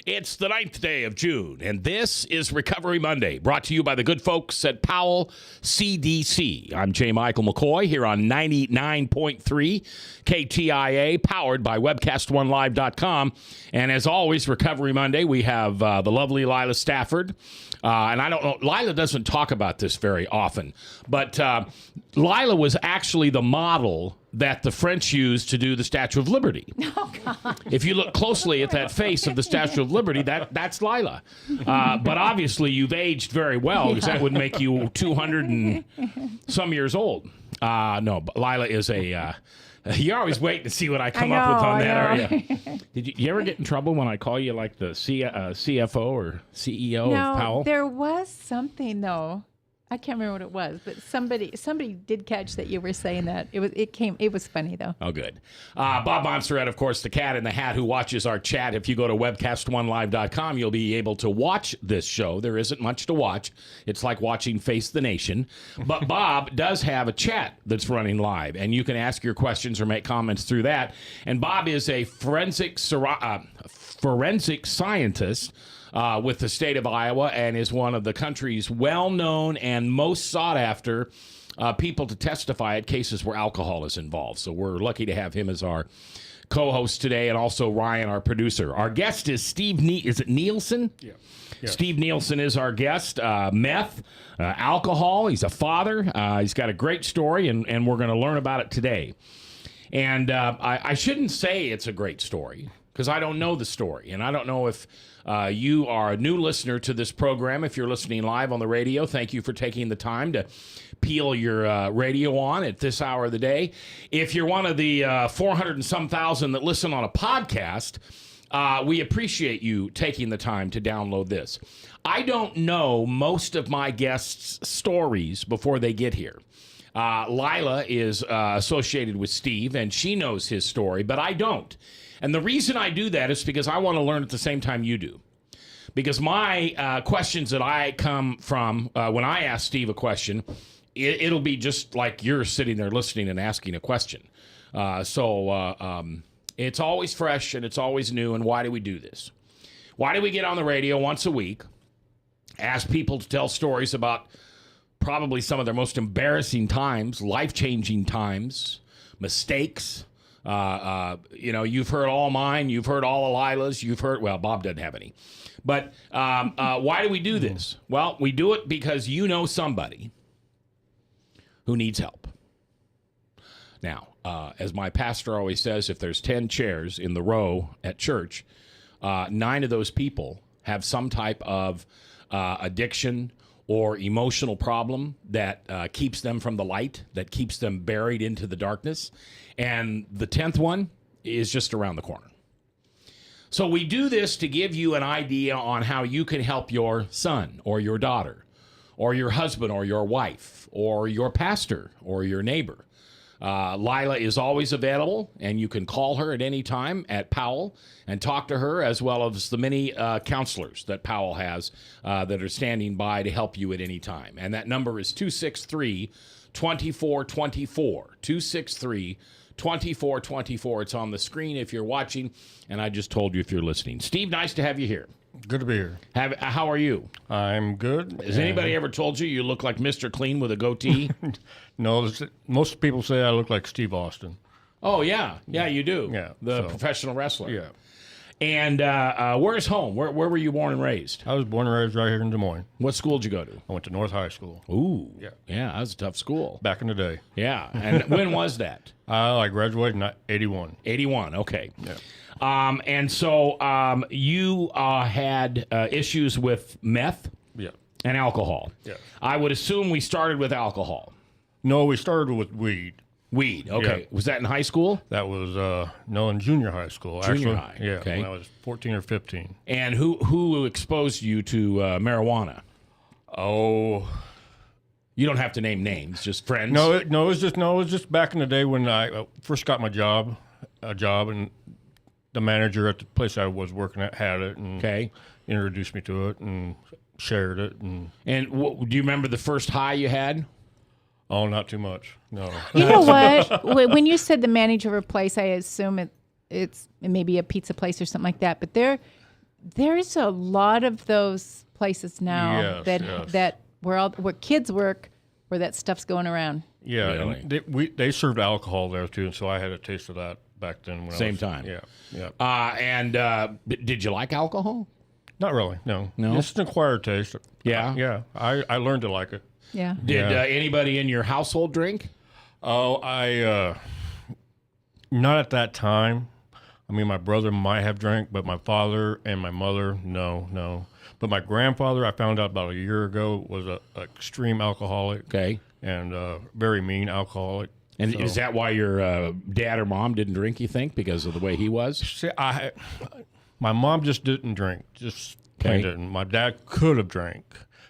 It's the 9th day of June, and this is Recovery Monday, brought to you by the good folks at Powell CDC. I'm J. Michael McCoy here on 99.3 KTIA, powered by webcast1live.com. And as always, Recovery Monday, we have the lovely Lila Stafford. And I don't know, Lila doesn't talk about this very often, but Lila was actually the model that the French used to do the Statue of Liberty. Oh, God. If you look closely at that face of the Statue of Liberty, that's Lila. But obviously, you've aged very well, because that would make you 200 and some years old. No, but Lila is a... you're always waiting to see what I come up with on that, are you? Did you ever get in trouble when I call you like the CFO or CEO of Powell? No, there was something, though. I can't remember what it was, but somebody did catch that you were saying that. It was funny, though. Oh, good. Bob Monserrat, of course, the cat in the hat who watches our chat. If you go to webcast1live.com, you'll be able to watch this show. There isn't much to watch. It's like watching Face the Nation. But Bob does have a chat that's running live, and you can ask your questions or make comments through that. And Bob is a forensic scientist with the state of Iowa, and is one of the country's well-known and most sought-after people to testify at cases where alcohol is involved. So we're lucky to have him as our co-host today, and also Ryan, our producer. Our guest is Steve Is it Nielson? Yeah. Steve Nielson is our guest. Meth, alcohol. He's a father. He's got a great story, and we're going to learn about it today. And I shouldn't say it's a great story, because I don't know the story, and I don't know if you are a new listener to this program. If you're listening live on the radio, thank you for taking the time to peel your radio on at this hour of the day. If you're one of the 400 and some thousand that listen on a podcast, we appreciate you taking the time to download this. I don't know most of my guests' stories before they get here. Lila is associated with Steve, and she knows his story, but I don't. And the reason I do that is because I want to learn at the same time you do. Because my questions that I come from, when I ask Steve a question, it'll be just like you're sitting there listening and asking a question. So it's always fresh and it's always new. And why do we do this? Why do we get on the radio once a week, ask people to tell stories about probably some of their most embarrassing times, life-changing times, mistakes? You've heard all mine. You've heard all of Lila's. You've heard, well, Bob doesn't have any. But why do we do this? Well, we do it because you know somebody who needs help. Now, as my pastor always says, if there's 10 chairs in the row at church, 9 of those people have some type of addiction or emotional problem that keeps them from the light, that keeps them buried into the darkness. And the 10th one is just around the corner. So we do this to give you an idea on how you can help your son or your daughter or your husband or your wife or your pastor or your neighbor. Lila is always available, and you can call her at any time at Powell and talk to her, as well as the many counselors that Powell has that are standing by to help you at any time. And that number is 263-2424, 263-2424. It's on the screen if you're watching, and I just told you if you're listening. Steve, nice to have you here. Good to be here. How are you? I'm good. Has anybody ever told you look like Mr. Clean with a goatee? No, most people say I look like Steve Austin. Oh, yeah. Yeah, you do. Yeah. The professional wrestler. Yeah. And where's home? Where were you born and raised? I was born and raised right here in Des Moines. What school did you go to? I went to North High School. Ooh. Yeah. Yeah, that was a tough school. Back in the day. Yeah. And when was that? I graduated in 81. 81, okay. Yeah. And so you had issues with meth and alcohol. Yeah. I would assume we started with alcohol. No, we started with weed. Weed, okay. Yeah. Was that in high school? That was, in junior high school. Junior high, Yeah, okay. when I was 14 or 15. And who exposed you to marijuana? Oh... You don't have to name names, just friends. No, it was just back in the day when I first got my job, and the manager at the place I was working at had it, and introduced me to it and shared it. And do you remember the first high you had? Oh, not too much. No. You know what? When you said the manager of a place, I assume it's maybe a pizza place or something like that. But There's a lot of those places now that where kids work, where that stuff's going around. Yeah, Really? and they served alcohol there too, and so I had a taste of that back then. Same time. Yeah. And did you like alcohol? Not really. No. No? It's an acquired taste. Yeah? Yeah. I learned to like it. Yeah. Did anybody in your household drink? Oh, not at that time. I mean, my brother might have drank, but my father and my mother, no. But my grandfather, I found out about a year ago, was a extreme alcoholic. Okay. And very mean alcoholic. And is that why your dad or mom didn't drink, you think, because of the way he was? See, my mom just didn't drink, just plain didn't. My dad could have drank,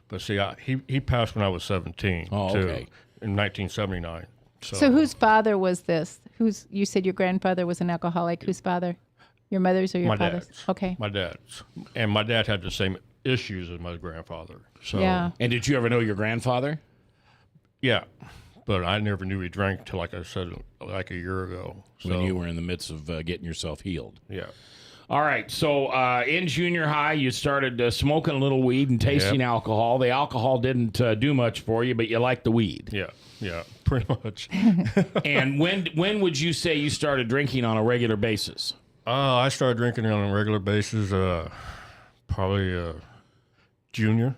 but see, he passed when I was 17, too, in 1979. So whose father was this? You said your grandfather was an alcoholic. Whose father? Your mother's or your father's? Dad's. Okay. My dad's. And my dad had the same issues as my grandfather. So Yeah. And did you ever know your grandfather? Yeah. But I never knew he drank till, like I said, like a year ago. So, When you were in the midst of getting yourself healed. Yeah. All right. So in junior high, you started smoking a little weed and tasting alcohol. The alcohol didn't do much for you, but you liked the weed. Yeah, pretty much. And when would you say you started drinking on a regular basis? I started drinking on a regular basis probably junior.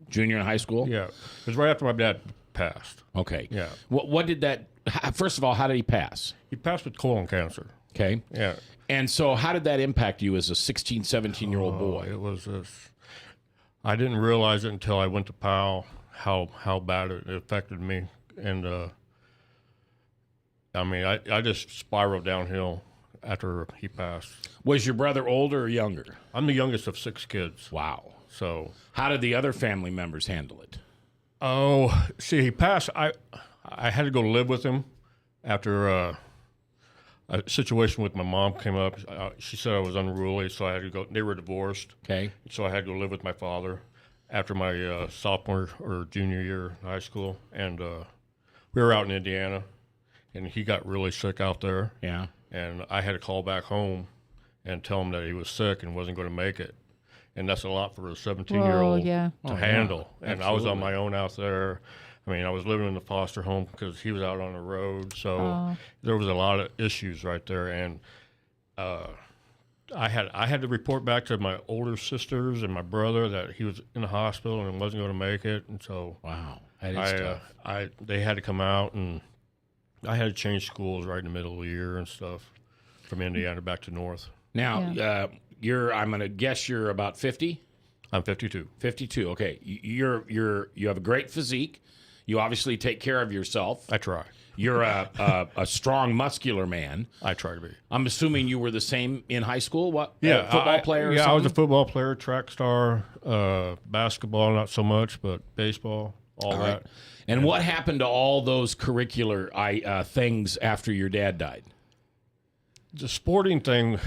Junior in high school? Yeah. It was right after my dad passed. Okay. Yeah. What did that, first of all, how did he pass? He passed with colon cancer. Okay. Yeah. And so how did that impact you as a 16, 17-year-old boy? It was I didn't realize it until I went to Powell how bad it affected me. And, I mean, I just spiraled downhill after he passed. Was your brother older or younger? I'm the youngest of 6 kids. Wow. So. How did the other family members handle it? Oh, see, he passed. I had to go live with him after a situation with my mom came up. She said I was unruly, so I had to go. They were divorced. Okay. So I had to go live with my father after my sophomore or junior year in high school. And we were out in Indiana, and he got really sick out there. Yeah. And I had to call back home and tell him that he was sick and wasn't going to make it. And that's a lot for a 17-year-old to handle. Yeah. And I was on my own out there. I mean, I was living in the foster home because he was out on the road. So there was a lot of issues right there. And I had to report back to my older sisters and my brother that he was in the hospital and wasn't going to make it. And so wow, that is tough. They had to come out, and I had to change schools right in the middle of the year and stuff from Indiana back to North. Now, I'm going to guess you're about 50? I'm 52. 52. Okay. You have a great physique. You obviously take care of yourself. I try. You're a strong, muscular man. I try to be. I'm assuming you were the same in high school? What? Yeah. Football player or Yeah, something? I was a football player, track star, basketball, not so much, but baseball, all that. Right. And what happened to all those curricular things after your dad died? The sporting thing,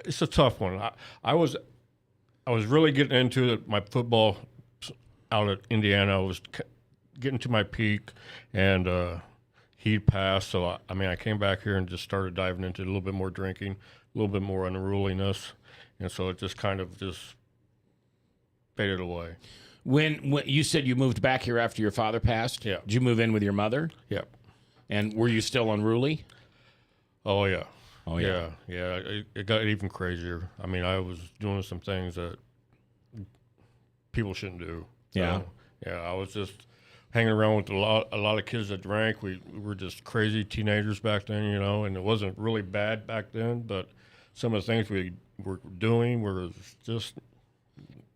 it's a tough one. I was really getting into my football out at Indiana. I was getting to my peak, and he passed. So I came back here and just started diving into a little bit more drinking, a little bit more unruliness, and so it just kind of just faded away. When you said you moved back here after your father passed, yeah. Did you move in with your mother? Yeah. And were you still unruly? Oh yeah. Oh yeah. Yeah. It got even crazier. I mean, I was doing some things that people shouldn't do. Yeah. Yeah. I was just hanging around with a lot of kids that drank. We were just crazy teenagers back then, and it wasn't really bad back then, but some of the things we were doing were just,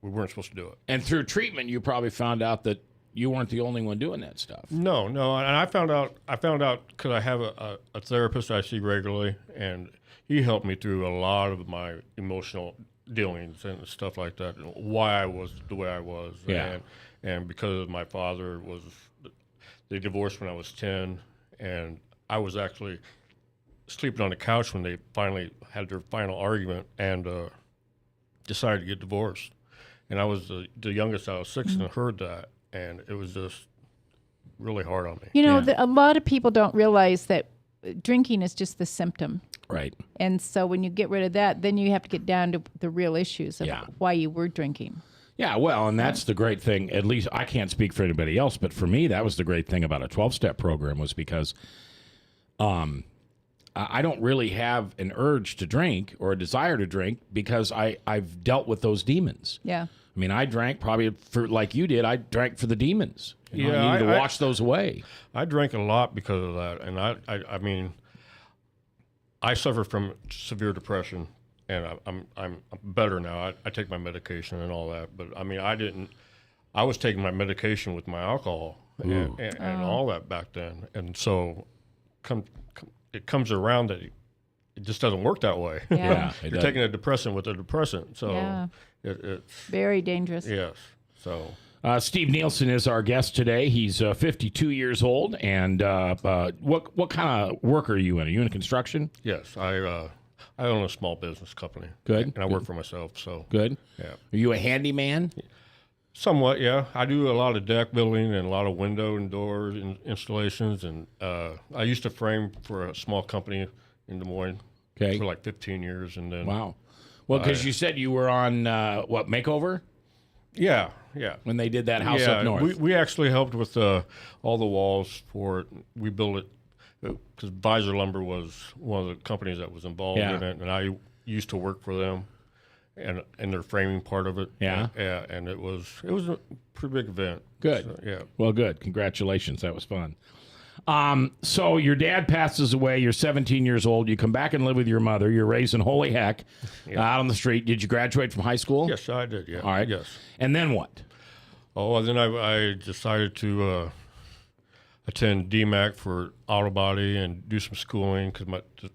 we weren't supposed to do it. And through treatment, you probably found out that you weren't the only one doing that stuff. No, and I found out because I have a therapist I see regularly, and he helped me through a lot of my emotional dealings and stuff like that, and why I was the way I was. Yeah. And because my father they divorced when I was 10, and I was actually sleeping on the couch when they finally had their final argument and decided to get divorced. And I was the youngest out of 6 and heard that. And it was just really hard on me. A lot of people don't realize that drinking is just the symptom. Right. And so when you get rid of that, then you have to get down to the real issues of Yeah. why you were drinking. Yeah, well, and that's the great thing. At least I can't speak for anybody else, but for me, that was the great thing about a 12-step program was because I don't really have an urge to drink or a desire to drink because I've dealt with those demons. Yeah. I mean, I drank probably for like you did. I drank for the demons. You know, Yeah, I needed to wash those away. I drank a lot because of that, and I mean, I suffer from severe depression, and I'm better now. I take my medication and all that, but I mean, I was taking my medication with my alcohol and all that back then, and so it comes around that it just doesn't work that way. Yeah. It You're does. taking a depressant with a depressant, so Yeah. it's Very dangerous. yes. So Steve Nielson is our guest today. He's 52 years old, and what kind of work are you in? Are you in construction? yes, I own a small business company. Good. And I work for myself. So Good. yeah, Are you a handyman? somewhat. Yeah, I do a lot of deck building and a lot of window and door installations. And I used to frame for a small company in Des Moines Okay. for like 15 years, and then Wow. Well, because you said you were on Makeover yeah. when they did that house Yeah, up north. we actually helped with all the walls for it. We built it because Visor Lumber was one of the companies that was involved Yeah. in it, and I used to work for them, and their framing part of it. Yeah. And it was a pretty big event. Good. So, yeah. Well, good. Congratulations. That was fun. So your dad passes away. You're 17 years old. You come back and live with your mother. You're raised in holy heck out on the street. Did you graduate from high school? Yes, I did. Yeah. All right. Yes. And then what? Oh, and then I decided to attend DMAC for auto body and do some schooling because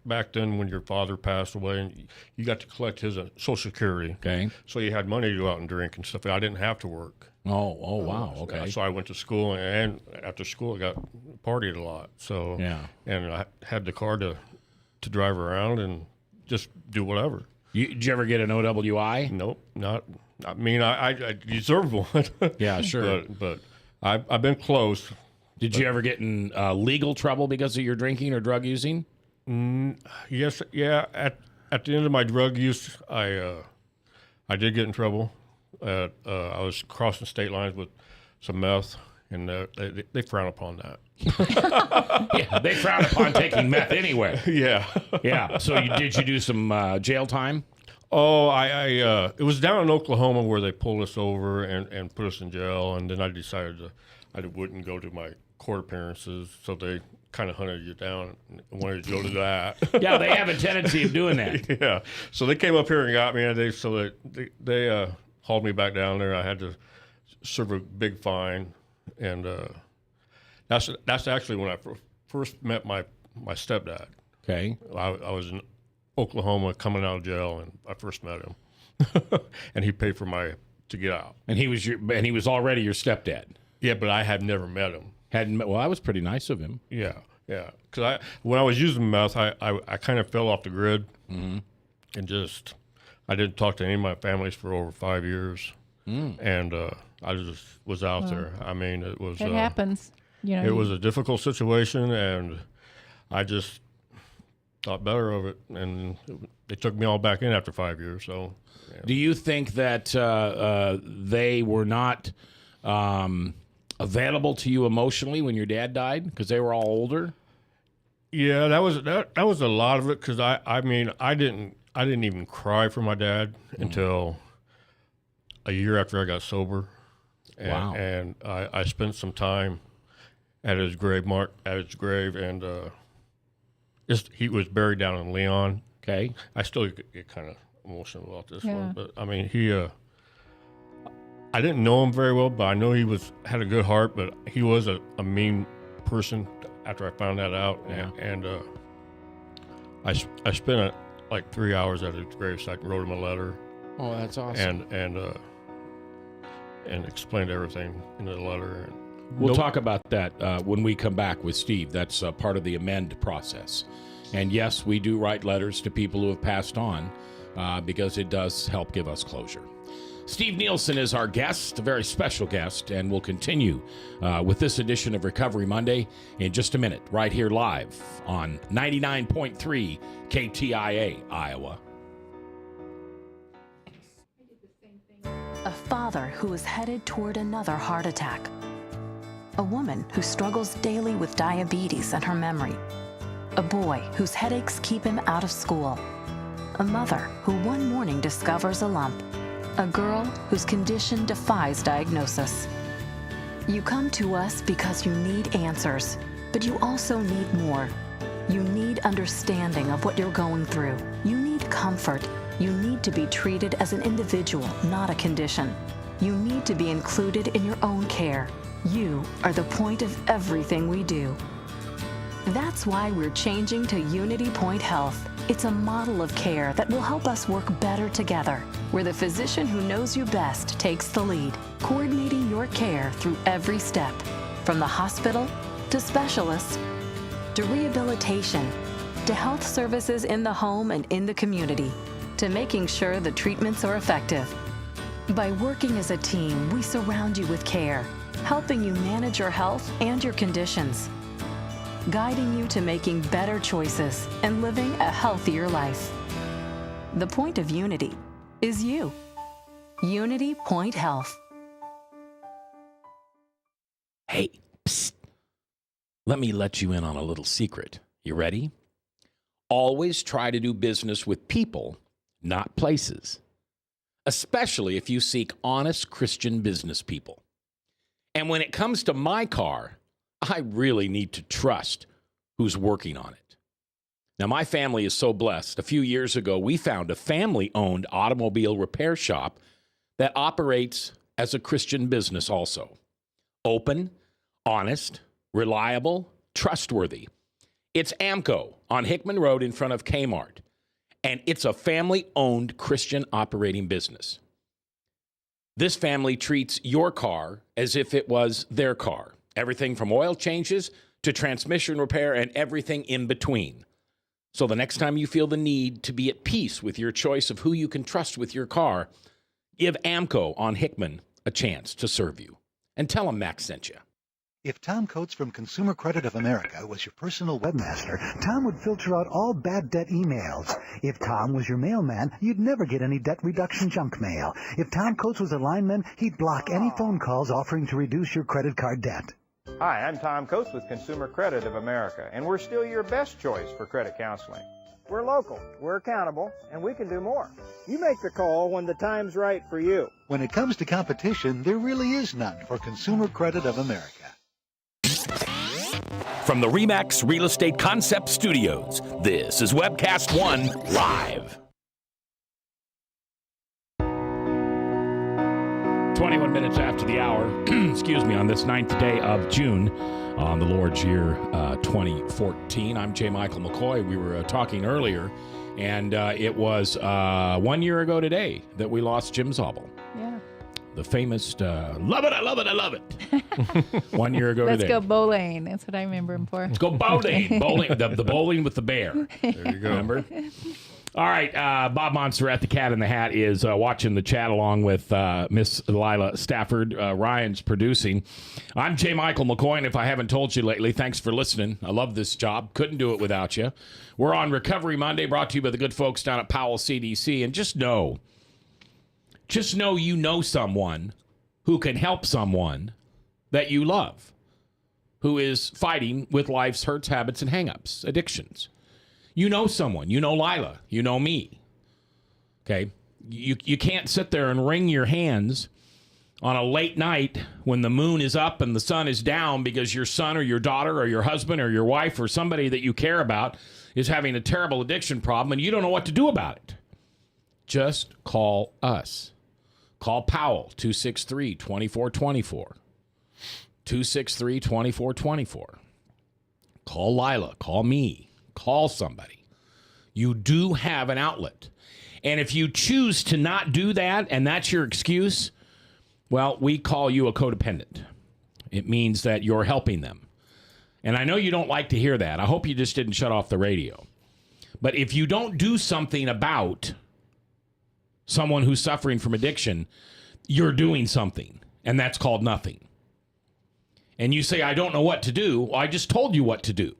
back then when your father passed away, and you got to collect his Social Security. Okay. So you had money to go out and drink and stuff. I didn't have to work. Oh, wow. Okay. So I went to school, and after school, I got partied a lot. So Yeah. and I had the car to drive around and just do whatever. Did you ever get an OWI? Nope, not. I mean, I deserved one. Yeah, sure. but I've been close. Did you ever get in legal trouble because of your drinking or drug using? Yes, yeah. At the end of my drug use, I did get in trouble. I was crossing state lines with some meth, and they frown upon that. Yeah, they frown upon taking meth anyway. Yeah. Yeah. So did you do some jail time? Oh, it was down in Oklahoma where they pulled us over and put us in jail, and then I decided I wouldn't go to my court appearances, so they kind of hunted you down and wanted to go to that. Yeah, they have a tendency of doing that. Yeah, so they came up here and got me, and they hauled me back down there. I had to serve a big fine, and that's actually when I first met my stepdad. Okay. I was in Oklahoma coming out of jail, and I first met him, and he paid for to get out. And he was already your stepdad. Yeah, but I had never met him. Well, that was pretty nice of him. Yeah. Because when I was using meth, I kind of fell off the grid, and just I didn't talk to any of my families for over 5 years, and I just was out there. I mean, it was It happens. You know, it was a difficult situation, and I just thought better of it, and they took me all back in after 5 years. So, yeah. Do you think that they were not available to you emotionally when your dad died because they were all older? Yeah, that was a lot of it because I mean I didn't even cry for my dad until a year after I got sober. And, Wow. And I spent some time at his grave, and he was buried down in Leon. Okay. I still get kind of emotional about this Yeah. one, but I mean I didn't know him very well, but I know he had a good heart, but he was a mean person after I found that out. Yeah. And I spent like 3 hours at his gravesite and wrote him a letter Oh, that's awesome. and explained everything in the letter. And We'll talk about that when we come back with Steve. That's part of the amend process. And yes, we do write letters to people who have passed on because it does help give us closure. Steve Nielson is our guest, a very special guest, and we'll continue with this edition of Recovery Monday in just a minute, right here live on 99.3 KTIA, Iowa. A father who is headed toward another heart attack. A woman who struggles daily with diabetes and her memory. A boy whose headaches keep him out of school. A mother who one morning discovers a lump. A girl whose condition defies diagnosis. You come to us because you need answers, but you also need more. You need understanding of what you're going through. You need comfort. You need to be treated as an individual, not a condition. You need to be included in your own care. You are the point of everything we do. That's why we're changing to Unity Point Health. It's a model of care that will help us work better together, where the physician who knows you best takes the lead, coordinating your care through every step, from the hospital to specialists to rehabilitation to health services in the home and in the community, to making sure the treatments are effective. By working as a team, we surround you with care, helping you manage your health and your conditions, guiding you to making better choices and living a healthier life. The point of Unity is you. Unity Point Health. Hey, psst. Let me let you in on a little secret. You ready? Always try to do business with people, not places, especially if you seek honest Christian business people. And when it comes to my car, I really need to trust who's working on it. Now, my family is so blessed. A few years ago, we found a family-owned automobile repair shop that operates as a Christian business also. Open, honest, reliable, trustworthy. It's AMCO on Hickman Road in front of Kmart, and it's a family-owned Christian operating business. This family treats your car as if it was their car. Everything from oil changes to transmission repair and everything in between. So the next time you feel the need to be at peace with your choice of who you can trust with your car, give AMCO on Hickman a chance to serve you. And tell them Max sent you. If Tom Coates from Consumer Credit of America was your personal webmaster, Tom would filter out all bad debt emails. If Tom was your mailman, you'd never get any debt reduction junk mail. If Tom Coates was a lineman, he'd block any phone calls offering to reduce your credit card debt. Hi, I'm Tom Coates with Consumer Credit of America, and we're still your best choice for credit counseling. We're local, we're accountable, and we can do more. You make the call when the time's right for you. When it comes to competition, there really is none for Consumer Credit of America. From the RE/MAX Real Estate Concept Studios, this is Webcast One Live. 21 minutes after the hour, excuse me, on this 9th day of June, on the Lord's year 2014. I'm J. Michael McCoy. We were talking earlier, and it was 1 year ago today that we lost Jim Zabel. Yeah. The famous, love it, I love it, I love it. 1 year ago Let's today. go bowling. That's what I remember him for. Let's go bowling. The bowling with the bear. There you go. Remember? All right, Bob Montserrat, the Cat in the Hat, is watching the chat along with Miss Lila Stafford. Ryan's producing. I'm J. Michael McCoy, and if I haven't told you lately, thanks for listening. I love this job. Couldn't do it without you. We're on Recovery Monday, brought to you by the good folks down at Powell CDC. And just know you know someone who can help someone that you love, who is fighting with life's hurts, habits, and hang-ups, addictions. You know someone. You know Lila. You know me. Okay? You can't sit there and wring your hands on a late night when the moon is up and the sun is down because your son or your daughter or your husband or your wife or somebody that you care about is having a terrible addiction problem and you don't know what to do about it. Just call us. Call Powell, 263-2424. 263-2424. Call Lila. Call me. Call somebody. You do have an outlet. And if you choose to not do that and that's your excuse, well, we call you a codependent. It means that you're helping them. And I know you don't like to hear that. I hope you just didn't shut off the radio. But if you don't do something about someone who's suffering from addiction, you're doing something, and that's called nothing. And you say, I don't know what to do. Well, I just told you what to do.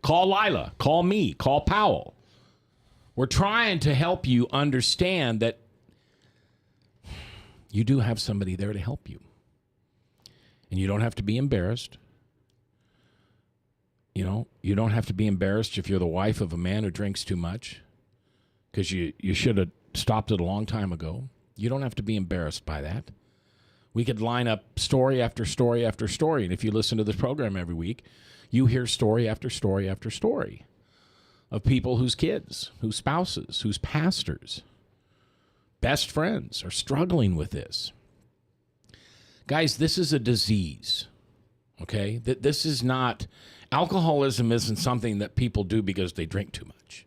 Call Lila, call me, call Powell. We're trying to help you understand that you do have somebody there to help you. And you don't have to be embarrassed. You know, you don't have to be embarrassed if you're the wife of a man who drinks too much, because you should have stopped it a long time ago. You don't have to be embarrassed by that. We could line up story after story after story. And if you listen to this program every week, you hear story after story after story of people whose kids, whose spouses, whose pastors, best friends are struggling with this. Guys, this is a disease, okay? This is not, alcoholism isn't something that people do because they drink too much.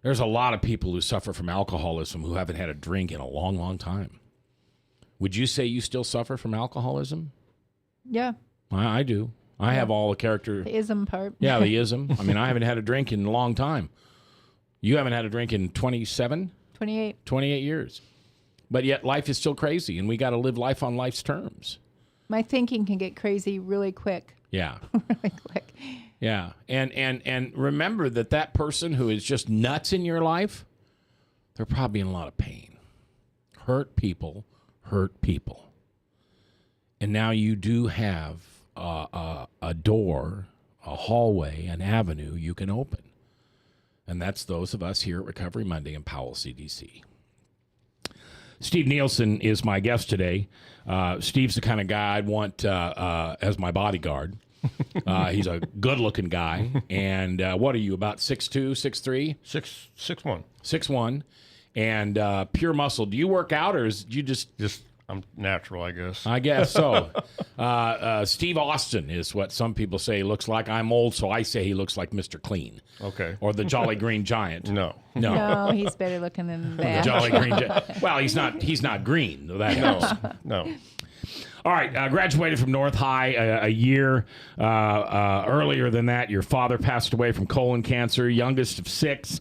There's a lot of people who suffer from alcoholism who haven't had a drink in a long, long time. Would you say you still suffer from alcoholism? Yeah. I do. I have all the character. The ism part. Yeah, the ism. I mean, I haven't had a drink in a long time. You haven't had a drink in 27? 28. 28 years. But yet life is still crazy, and we got to live life on life's terms. My thinking can get crazy really quick. Yeah. Really quick. Yeah. And remember that person who is just nuts in your life, they're probably in a lot of pain. Hurt people hurt people. And now you do have a door, a hallway, an avenue you can open. And that's those of us here at Recovery Monday in Powell, CDC. Steve Nielson is my guest today. Steve's the kind of guy I'd want as my bodyguard. He's a good-looking guy. And what are you, about 6'2", 6'3"? 6'1". 6'1". And pure muscle. Do you work out, or is you just I'm natural, I guess. I guess so. Steve Austin is what some people say he looks like. I'm old, so I say he looks like Mr. Clean. Okay. Or the Jolly Green Giant. No. No, he's better looking than The that. Jolly Green Giant. Well, he's not green. That helps. No. All right, graduated from North High a year earlier than that. Your father passed away from colon cancer, youngest of 6.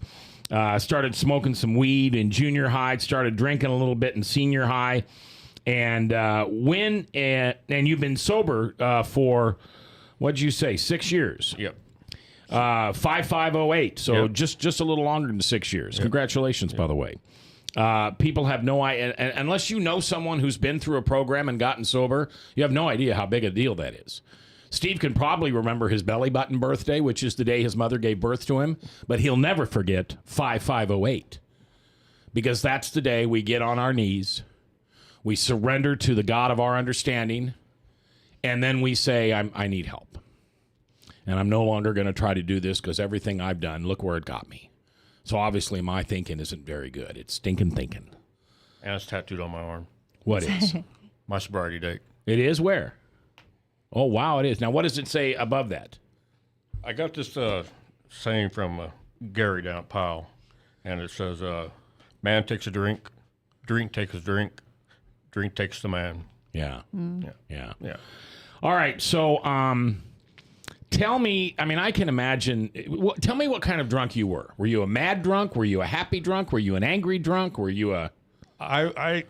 Started smoking some weed in junior high, started drinking a little bit in senior high. And and you've been sober for, what'd you say, 6 years? Yep. 5508, so yep. just a little longer than 6 years. Yep. Congratulations, by the way. People have no idea, unless you know someone who's been through a program and gotten sober, you have no idea how big a deal that is. Steve can probably remember his belly button birthday, which is the day his mother gave birth to him, but he'll never forget 5508, because that's the day we get on our knees, we surrender to the God of our understanding, and then we say, I need help. And I'm no longer going to try to do this because everything I've done, look where it got me. So obviously my thinking isn't very good. It's stinking thinking. And it's tattooed on my arm. What is? My sobriety date. It is where? Oh, wow, it is. Now, what does it say above that? I got this saying from Gary down at Powell, and it says, man takes a drink, drink takes a drink, drink takes the man. Yeah. Mm. Yeah. Yeah. All right, so tell me, I mean, I can imagine, tell me what kind of drunk you were. Were you a mad drunk? Were you a happy drunk? Were you an angry drunk? Were you a... I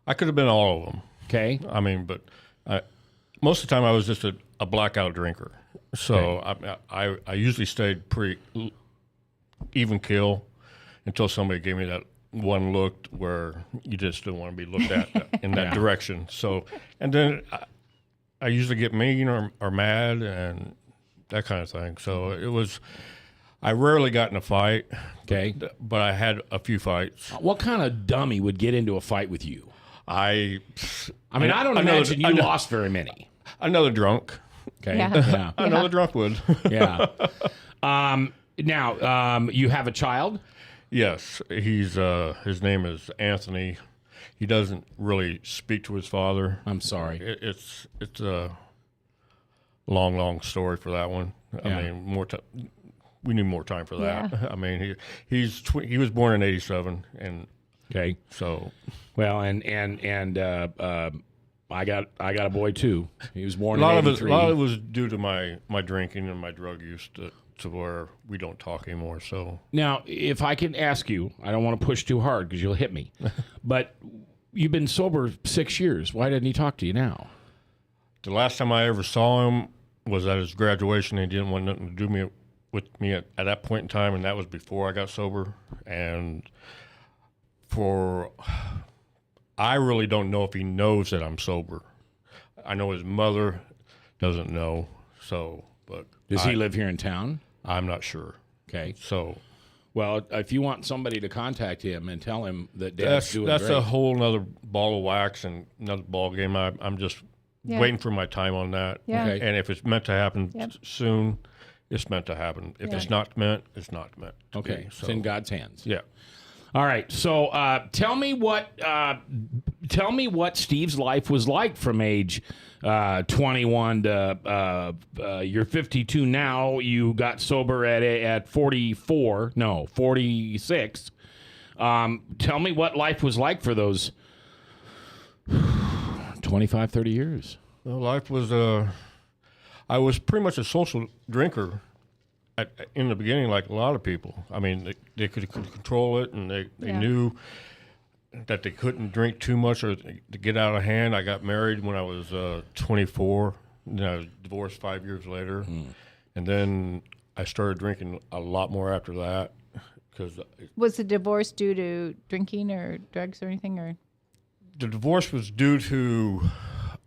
could have been all of them. Okay. I mean, but most of the time I was just a blackout drinker. So okay. I usually stayed pretty even kill until somebody gave me that one look where you just didn't want to be looked at in that direction. So, and then I usually get mean or mad and that kind of thing. So it was, I rarely got in a fight. Okay. But I had a few fights. What kind of dummy would get into a fight with you? I don't another, imagine you lost very many. Another drunk. Okay. Yeah. Another drunk would. Yeah. Now, you have a child? Yes. He's his name is Anthony. He doesn't really speak to his father. I'm sorry. It's a long story for that one. Yeah. I mean, we need more time for that. Yeah. I mean, he was born in '87, and okay. So, well, and I got a boy too. He was born a lot in of it. '83. A lot of it was due to my drinking and my drug use. to where we don't talk anymore. So Now, if I can ask you, I don't want to push too hard because you'll hit me, but you've been sober 6 years. Why didn't he talk to you now? the last time I ever saw him was at his graduation. He didn't want nothing to do with me at that point in time, and that was before I got sober. And I really don't know if he knows that I'm sober. I know his mother doesn't know. So, but Does he live here in town? I'm not sure. Okay. So, Well, if you want somebody to contact him and tell him that Dad's doing that's great. a whole nother ball of wax and another ball game. I'm just waiting for my time on that. Yeah. Okay. And if it's meant to happen Yep. soon, it's meant to happen. If it's not meant, it's not meant to Okay. be. It's in God's hands. Yeah. All right. So tell me what Steve's life was like from age 21 to you're 52 now. You got sober at 44. No, 46. Tell me what life was like for those 25, 30 years. Well, life was I was pretty much a social drinker in the beginning, like a lot of people. I mean, they could control it, and they knew that they couldn't drink too much or to get out of hand. I got married when I was 24, and I was divorced 5 years later. And then I started drinking a lot more after that. Was the divorce due to drinking or drugs or anything? Or The divorce was due to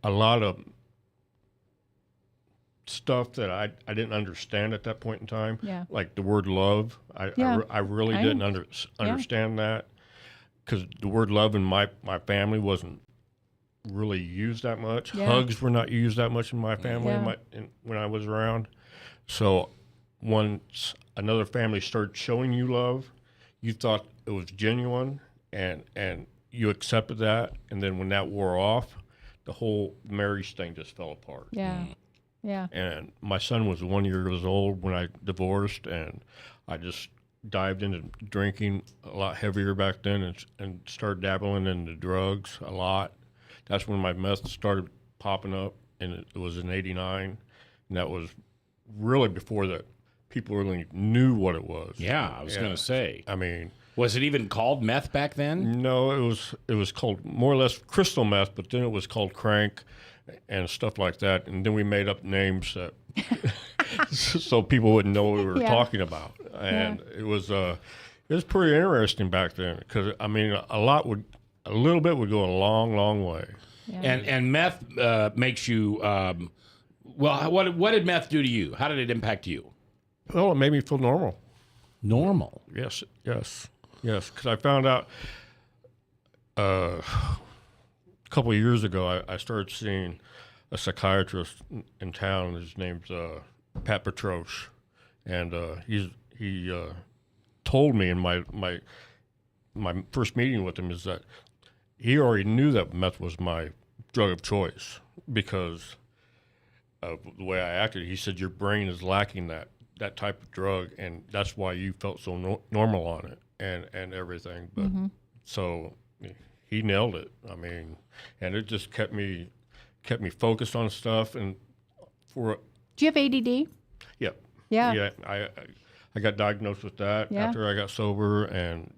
a lot of stuff that I didn't understand at that point in time. Yeah. Like the word love. I really didn't understand that, because the word love in my family wasn't really used that much. Yeah. Hugs were not used that much in my family Yeah. when I was around. So once another family started showing you love, you thought it was genuine, and you accepted that. And then when that wore off, the whole marriage thing just fell apart. yeah, yeah, And my son was 1 year old when I divorced, and I just dived into drinking a lot heavier back then, and started dabbling into drugs a lot. That's when my meth started popping up, and it was in '89, and that was really before that people really knew what it was. Yeah, I was going to say. I mean, Was it even called meth back then? no, it was called more or less crystal meth, but then it was called crank and stuff like that. And then we made up names that so people wouldn't know what we were talking about. And it was pretty interesting back then, because I mean a little bit would go a long, long way. yeah. And meth makes you. Well, what did meth do to you? How did it impact you? Well, it made me feel normal. Normal. Yes. Because I found out a couple of years ago, I started seeing a psychiatrist in town. His name's Pat Petroche, and he told me in my first meeting with him is that he already knew that meth was my drug of choice because of the way I acted. He said your brain is lacking that type of drug, and that's why you felt so normal on it and everything. But so he nailed it. I mean, and it just kept me focused on stuff. And Do you have ADD? Yeah. Yeah. I got diagnosed with that after I got sober, and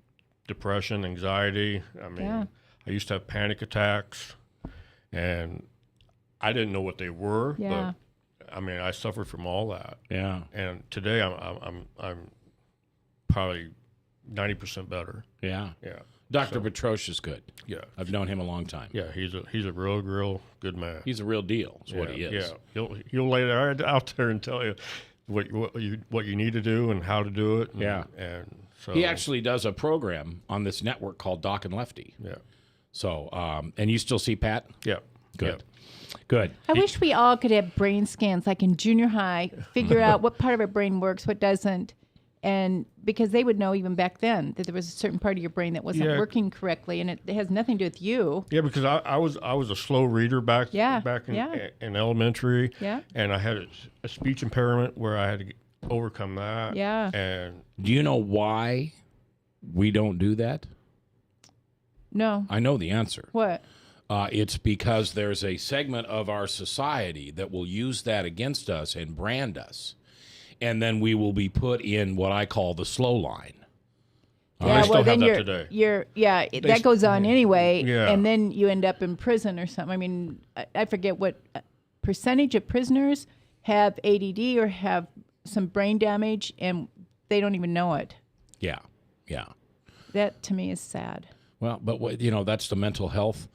depression, anxiety. I mean, I used to have panic attacks, and I didn't know what they were, but I mean, I suffered from all that. Yeah. And today I'm probably 90% better. Yeah. Yeah. Dr. Petroche is good. Yeah. I've known him a long time. Yeah, he's a real good man. He's a real deal. Is what he is. Yeah, he'll lay it out there and tell you what you need to do and how to do it. And so He actually does a program on this network called Doc and Lefty. Yeah. So, and you still see Pat? Yeah. Good. Good. I wish we all could have brain scans like in junior high, figure out what part of our brain works, what doesn't. And because they would know even back then that there was a certain part of your brain that wasn't working correctly, and it has nothing to do with you. Yeah, because I was a slow reader back in elementary. Yeah. And I had a speech impairment where I had to overcome that. Yeah. And Do you know why we don't do that? No. I know the answer. What? It's because there's a segment of our society that will use that against us and brand us. and then we will be put in what I call the slow line. I still have then that today. That goes on anyway, Yeah. and then you end up in prison or something. I mean, I forget what percentage of prisoners have ADD or have some brain damage, and they don't even know it. Yeah. That to me is sad. Well, but that's the mental health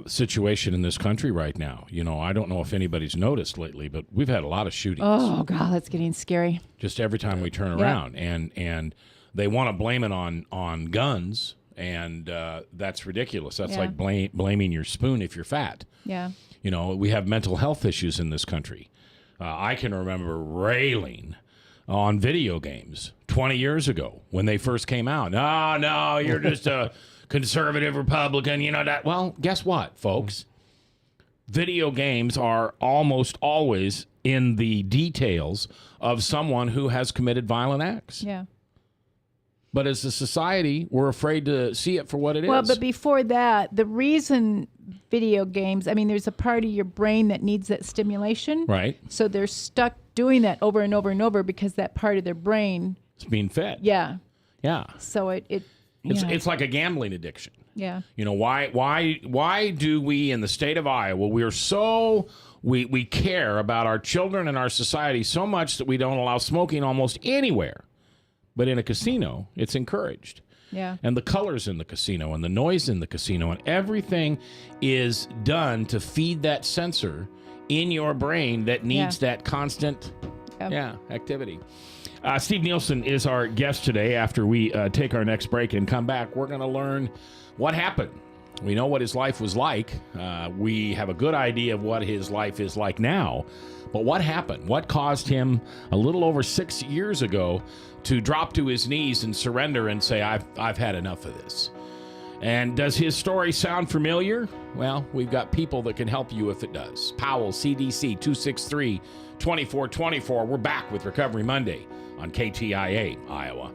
situation in this country right now. I don't know if anybody's noticed lately, but we've had a lot of shootings. Oh God, that's getting scary. Just every time we turn around, and they want to blame it on guns, and that's ridiculous. That's like blaming your spoon if you're fat. Yeah. We have mental health issues in this country. I can remember railing on video games 20 years ago when they first came out. No, you're just a conservative Republican, that. Well, guess what, folks? Video games are almost always in the details of someone who has committed violent acts. Yeah. But as a society, we're afraid to see it for what it is. Well, but before that, the reason video games, there's a part of your brain that needs that stimulation. Right. So they're stuck doing that over and over and over because that part of their brain. It's being fed. Yeah. Yeah. So It's like a gambling addiction. Yeah. Why do we in the state of Iowa, we care about our children and our society so much that we don't allow smoking almost anywhere. But in a casino, it's encouraged. Yeah. And the colors in the casino and the noise in the casino and everything is done to feed that sensor in your brain that needs that constant activity. Steve Nielson is our guest today. After we take our next break and come back, we're going to learn what happened. We know what his life was like. We have a good idea of what his life is like now. But what happened? What caused him a little over 6 years ago to drop to his knees and surrender and say, I've had enough of this? And does his story sound familiar? Well, we've got people that can help you if it does. Powell, CDC, 263-2424. We're back with Recovery Monday on KTIA, Iowa.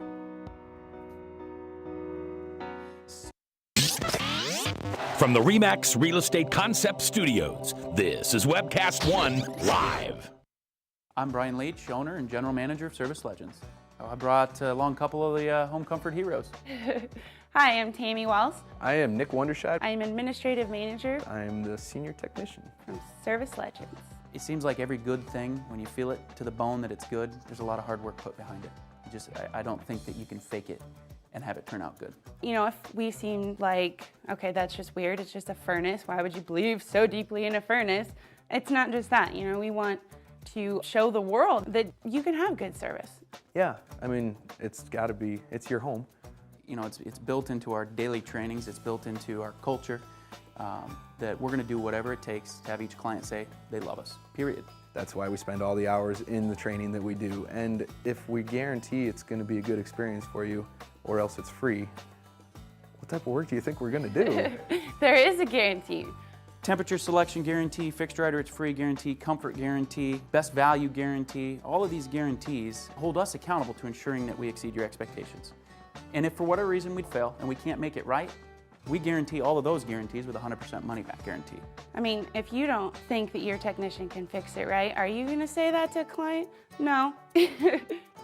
From the RE/MAX Real Estate Concept Studios, this is Webcast One Live. I'm Brian Leach, owner and general manager of Service Legends. I brought along a couple of the home comfort heroes. Hi, I'm Tammy Wells. I am Nick Wondershide. I am administrative manager. I am the senior technician from Service Legends. It seems like every good thing, when you feel it to the bone that it's good, there's a lot of hard work put behind it. I don't think that you can fake it and have it turn out good. If we seem like, okay, that's just weird, it's just a furnace, why would you believe so deeply in a furnace? It's not just that, we want to show the world that you can have good service. Yeah, it's got to be, it's your home. It's built into our daily trainings, it's built into our culture, that we're going to do whatever it takes to have each client say they love us, period. That's why we spend all the hours in the training that we do. And if we guarantee it's going to be a good experience for you, or else it's free, what type of work do you think we're going to do? There is a guarantee. Temperature selection guarantee, fixed right or it's free guarantee, comfort guarantee, best value guarantee. All of these guarantees hold us accountable to ensuring that we exceed your expectations. And if for whatever reason we'd fail and we can't make it right, we guarantee all of those guarantees with a 100% money back guarantee. If you don't think that your technician can fix it right, are you going to say that to a client? No.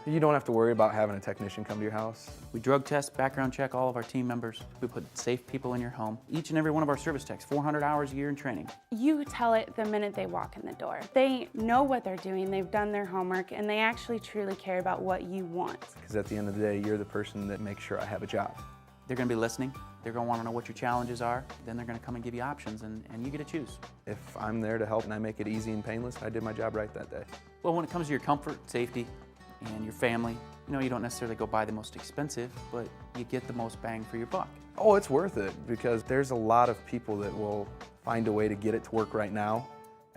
You don't have to worry about having a technician come to your house. We drug test, background check all of our team members. We put safe people in your home. Each and every one of our service techs, 400 hours a year in training. You tell it the minute they walk in the door. They know what they're doing, they've done their homework, and they actually truly care about what you want. Because at the end of the day, you're the person that makes sure I have a job. They're going to be listening. They're going to want to know what your challenges are. Then they're going to come and give you options, and you get to choose. If I'm there to help and I make it easy and painless, I did my job right that day. Well, when it comes to your comfort, safety, and your family, you don't necessarily go buy the most expensive, but you get the most bang for your buck. Oh, it's worth it, because there's a lot of people that will find a way to get it to work right now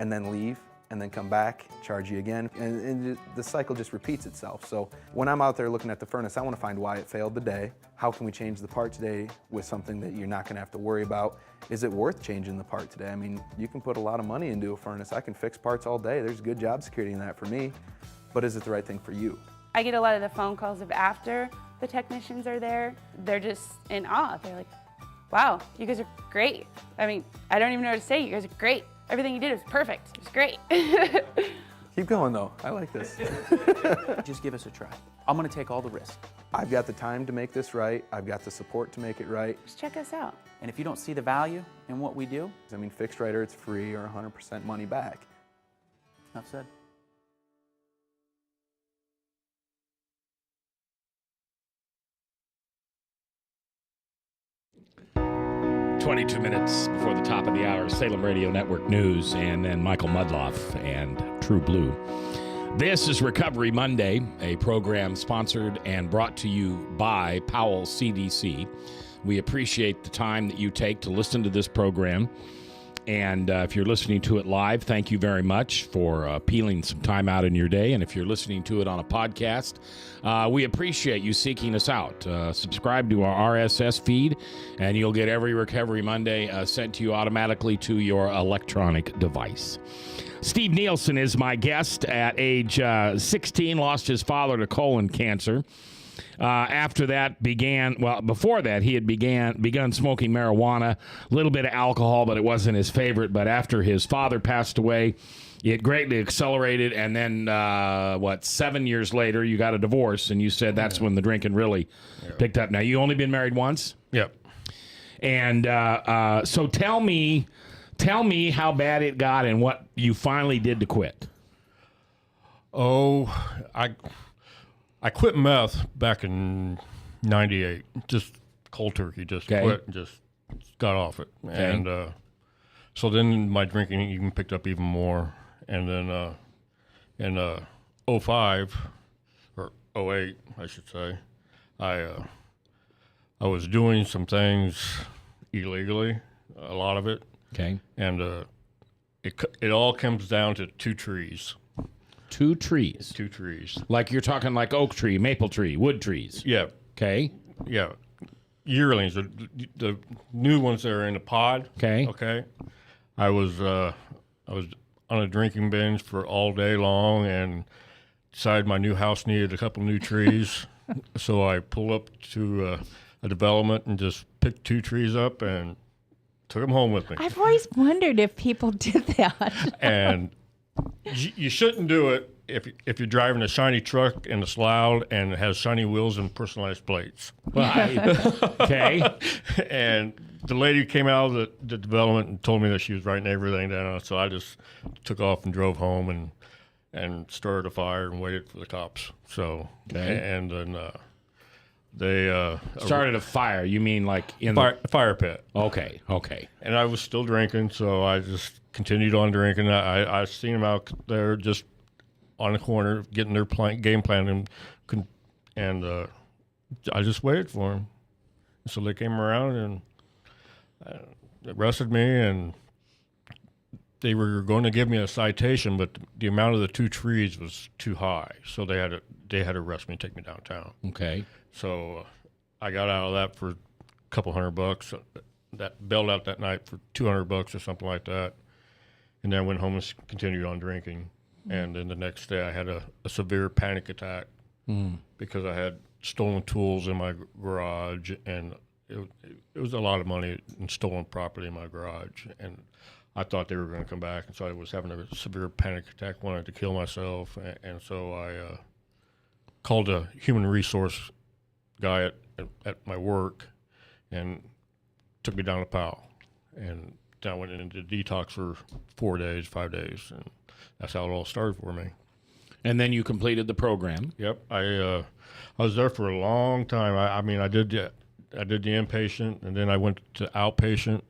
and then leave and then come back, charge you again, and the cycle just repeats itself. So when I'm out there looking at the furnace, I want to find why it failed today. How can we change the part today with something that you're not going to have to worry about? Is it worth changing the part today? You can put a lot of money into a furnace. I can fix parts all day. There's good job security in that for me, but is it the right thing for you? I get a lot of the phone calls of after the technicians are there. They're just in awe. They're like, wow, you guys are great. I don't even know what to say. You guys are great. Everything you did was perfect. It was great. Keep going, though. I like this. Just give us a try. I'm going to take all the risk. I've got the time to make this right. I've got the support to make it right. Just check us out. And if you don't see the value in what we do, I mean, fixed right or it's free or 100% money back. enough said. "22 minutes before the top of the hour, Salem Radio Network News, and then Michael Mudloff and True Blue. This is Recovery Monday, a program sponsored and brought to you by Powell CDC. We appreciate the time that you take to listen to this program. And if you're listening to it live, thank you very much for peeling some time out in your day. And if you're listening to it on a podcast, we appreciate you seeking us out. Subscribe to our RSS feed, and you'll get every Recovery Monday sent to you automatically to your electronic device. Steve Nielson is my guest. At age 16, lost his father to colon cancer. After that before that, he had begun smoking marijuana, a little bit of alcohol, but it wasn't his favorite. But after his father passed away, it greatly accelerated. And then, 7 years later, you got a divorce, and you said that's when the drinking really picked up. Now, you only been married once? Yep. And so tell me how bad it got and what you finally did to quit. Oh, I quit meth back in '98. Just cold turkey, just quit and just got off it. Okay. And so then my drinking even picked up even more. And then in '05 or '08, I should say, I was doing some things illegally, a lot of it. Okay. And it all comes down to two trees. Two trees? Two trees. Like you're talking like oak tree, maple tree, wood trees? Yeah. Okay. Yeah. Yearlings, the new ones that are in the pod. Okay. Okay. I was on a drinking binge for all day long and decided my new house needed a couple new trees. So I pulled up to a development and just picked two trees up and took them home with me. I've always wondered if people did that. And you shouldn't do it if you're driving a shiny truck and it's loud and it has shiny wheels and personalized plates. Okay. And the lady came out of the development and told me that she was writing everything down. So I just took off and drove home and started a fire and waited for the cops. So and then they started a fire. You mean like in the fire pit? Okay. Okay. And I was still drinking, so I just continued on drinking. I seen them out there just on the corner getting their game plan, and I just waited for them. So they came around and arrested me, and they were going to give me a citation, but the amount of the two trees was too high, so they had to arrest me and take me downtown. Okay. So I got out of that for a couple $100. That bailed out that night for $200 or something like that. And then I went home and continued on drinking. And then the next day I had a severe panic attack because I had stolen tools in my garage, and it was a lot of money in stolen property in my garage. And I thought they were going to come back, and so I was having a severe panic attack, wanted to kill myself. And so I called a human resource guy at my work and took me down to Powell. And I went into detox for 5 days, and that's how it all started for me. And then you completed the program. Yep, I was there for a long time. I did the inpatient, and then I went to outpatient,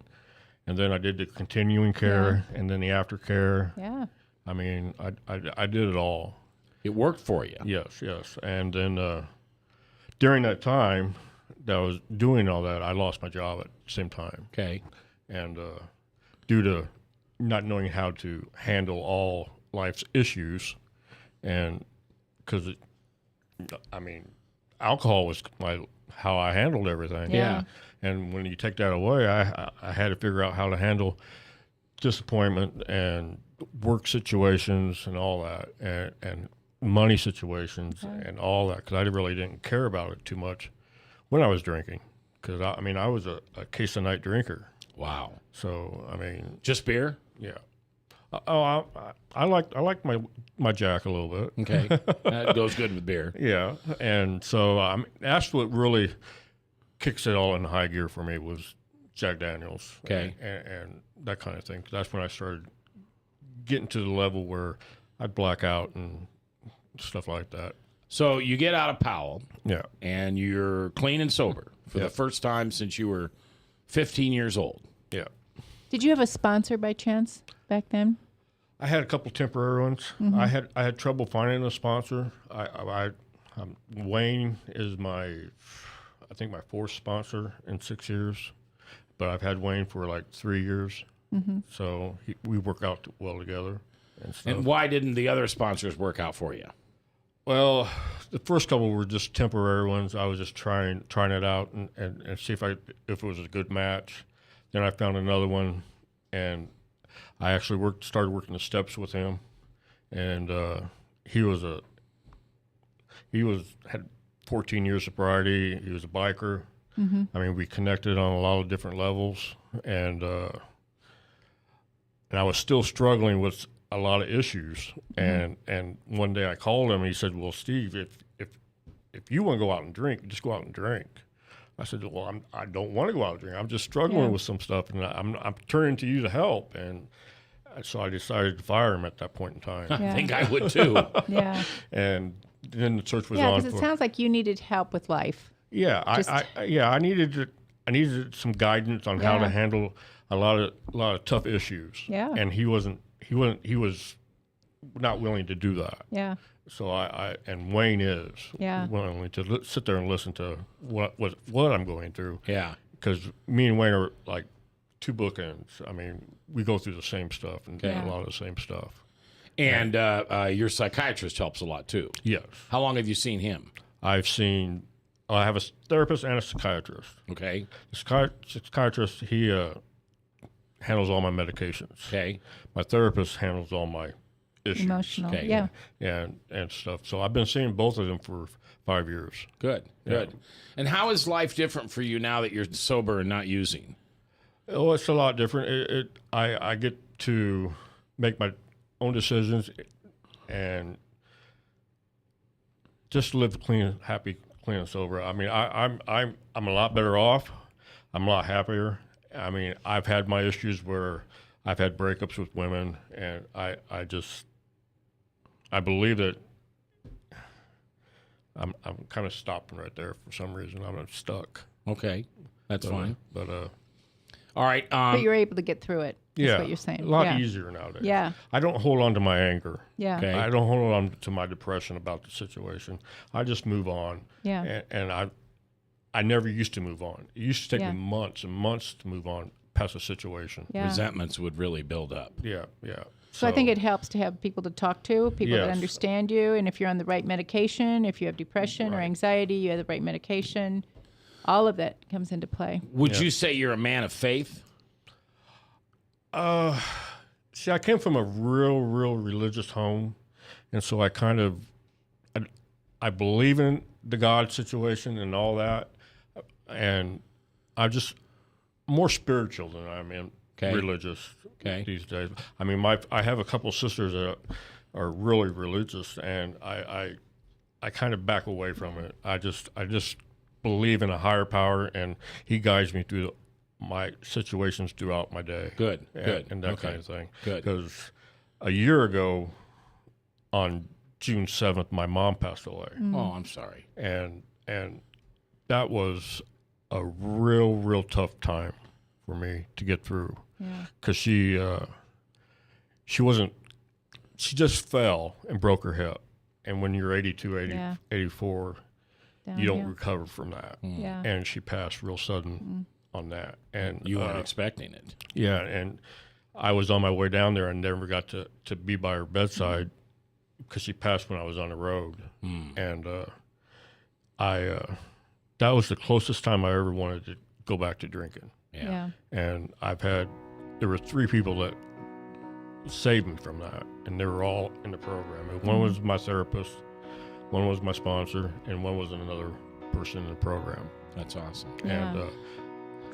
and then I did the continuing care, and then the aftercare. Yeah. I mean, I did it all. It worked for you. Yes. And then during that time that I was doing all that, I lost my job at the same time. Okay. And due to not knowing how to handle all life's issues, and because alcohol was how I handled everything. Yeah. And when you take that away, I had to figure out how to handle disappointment and work situations and all that, and money situations and all that, because I really didn't care about it too much when I was drinking, because I was a case a night drinker. Wow. So just beer? Yeah. I like my Jack a little bit. Okay, that goes good with beer. Yeah, and so that's what really kicks it all in high gear for me was Jack Daniels. Okay, and that kind of thing. That's when I started getting to the level where I'd black out and stuff like that. So you get out of Powell, yeah, and you're clean and sober for the first time since you were 15 years old. Yeah. Did you have a sponsor by chance back then? I had a couple temporary ones. Mm-hmm. I had trouble finding a sponsor. Wayne is I think my fourth sponsor in 6 years, but I've had Wayne for like 3 years. Mm-hmm. So we work out well together. And why didn't the other sponsors work out for you? Well, the first couple were just temporary ones. I was just trying it out and see if it was a good match. Then I found another one, and I actually started working the steps with him. And he had 14 years sobriety. He was a biker. Mm-hmm. I mean, we connected on a lot of different levels, and I was still struggling with a lot of issues. Mm-hmm. And one day I called him and he said, "Well, Steve, if you want to go out and drink, just go out and drink." I said, "Well, I don't want to go out and drink. I'm just struggling with some stuff, and I'm turning to you to help." And so I decided to fire him at that point in time. I think I would too. Yeah. And then the search was yeah, on. because it sounds like you needed help with life. Yeah, I needed some guidance on how to handle a lot of tough issues. Yeah. And he was not willing to do that. Yeah. So and Wayne is willing to sit there and listen to what I'm going through. Yeah. Because me and Wayne are like two bookends. I mean, we go through the same stuff and a lot of the same stuff. And your psychiatrist helps a lot too. Yes. How long have you seen him? I have a therapist and a psychiatrist. Okay. The psychiatrist, he handles all my medications. Okay. My therapist handles all my issues. Emotional. Okay. Yeah. And stuff. So I've been seeing both of them for 5 years. Good. And how is life different for you now that you're sober and not using? Oh, it's a lot different. I get to make my own decisions and just live clean, happy, clean and sober. I mean, I'm a lot better off. I'm a lot happier. I mean, I've had my issues where I've had breakups with women, and I believe that I'm kind of stopping right there for some reason. I'm stuck. Okay, that's fine. But all right. But you're able to get through it. That's what you're saying. A lot easier nowadays. Yeah. I don't hold on to my anger. Yeah. Okay. I don't hold on to my depression about the situation. I just move on. Yeah. And I never used to move on. It used to take me months and months to move on past a situation. Yeah. Resentments would really build up. Yeah. So I think it helps to have people to talk to, people that understand you, and if you're on the right medication, if you have depression or anxiety, you have the right medication. All of that comes into play. Would you say you're a man of faith? See, I came from a real religious home, and so I kind of I believe in the God situation and all that, and I'm just more spiritual than I'm religious these days. I mean, I have a couple sisters that are really religious, and I kind of back away from it. I just believe in a higher power, and He guides me through my situations throughout my day. Good. And that kind of thing. Good. Because a year ago, on June 7th, my mom passed away. Oh, I'm sorry. And that was a real tough time for me to get through. Yeah. Because she just fell and broke her hip. And when you're 82, 84, you don't recover from that. Yeah. And she passed real sudden on that. And you weren't expecting it. Yeah, and I was on my way down there and never got to be by her bedside because she passed when I was on the road. And that was the closest time I ever wanted to go back to drinking. Yeah. And there were 3 people that saved me from that, and they were all in the program. And one was my therapist, one was my sponsor, and one was another person in the program. That's awesome. And